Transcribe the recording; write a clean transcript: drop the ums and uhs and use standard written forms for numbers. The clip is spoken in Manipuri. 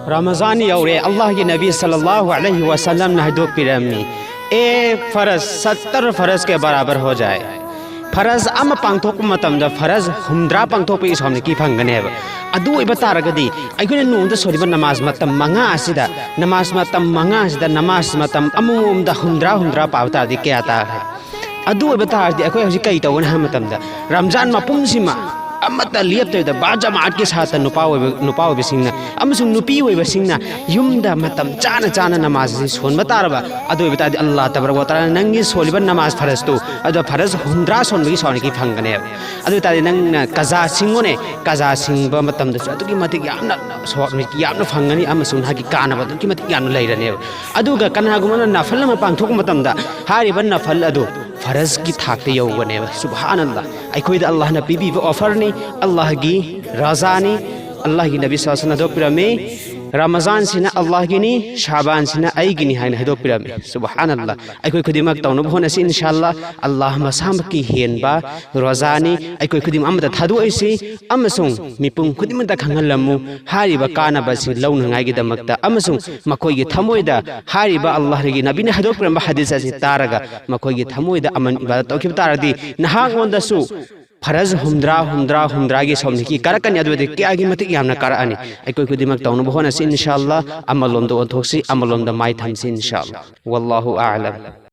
रमज़ान यौरे अल्लाह के नबी सल्लल्लाहु अलैहि वसल्लम ने हदो पिरमी एक फ़र्ज 70 फ़र्ज के बराबर हो जाए। फ़र्ज अम पांथोक मतमदा फ़र्ज हुमद्रा पांथोक इसोमने की फंगनेब अदु इबा तारगदी अइखोने नोंदा सोरिबा नमाज मतम मंगा असिदा नमाज मतम मंगा असिदा नमाज मतम अमुमदा हुमद्रा पावतादी क्या तारे अदु इबा तारदी अखोय हजि कई तौन हा मतमदा रमज़ान मपुंसिमा अमत लियप्तदा बाजमात के साथ नुपा ओबिसिंगना अमसुंग नुपी ओबिसिंगना युमदा मतम चाना चाना नमाज सोनबा तारबा अदु इबतादी अल्लाह तबारक व तआला नंगी सोलिबा नमाज फरज तो अदु फरज हुमद्रा सोनबगी सोनकी फंगने अदु तादी नंग कजा सिंगोने कजा सिंगबा मतम दसु अदुगी मतिक यामना सोनकी यामना फंगनी अमसुंग हागी कानबा अदुगी मतिक यामना लैरने अदुगा कनागुमना नफल म पांथोक मतमदा हारिबा नफल अदु फरज की थाकते यौगने सुबहानल्लाह अखोइद अल्लाह ने पीबीबा ऑफर ने अल्लाह की रजा ने अल्लाह की नबी सल्लल्लाहु अलैहि वसल्लम में रमज़ान सिना अल्लाह की नी शाबान सिना आईगिनी हाइन हदो पिरमे सुबहानल्लाह अखोइ खुदिमक तौनो होनसि इंशाअल्लाह अल्लाह मसाम की हेनबा रजानी अखोइ खुदिम अमदा थादोइसि अमसुंग मिपुंग खुदिमदा खंगलमु हारिबा कानाबसि लौनंगाइगि दमकता अमसुंग मखोइगि थमोइदा हारिबा अल्लाह गी नबीने हदो पिरम हदीस असि तारगा मखोइगि थमोइदा अमन इबादत तौखिब तारदी नहांगोंदसु फरज हुमद्रा की सोमने की करकनी अदुदे क्यागी मतिक यामना करअनी अखोइ खुदिमक तौनो होनसि इंशाअल्लाह अमलोंदो ओथोक्सि अमलोंदा माइ थमसि इंशाअल्लाह वल्लाहु आलम।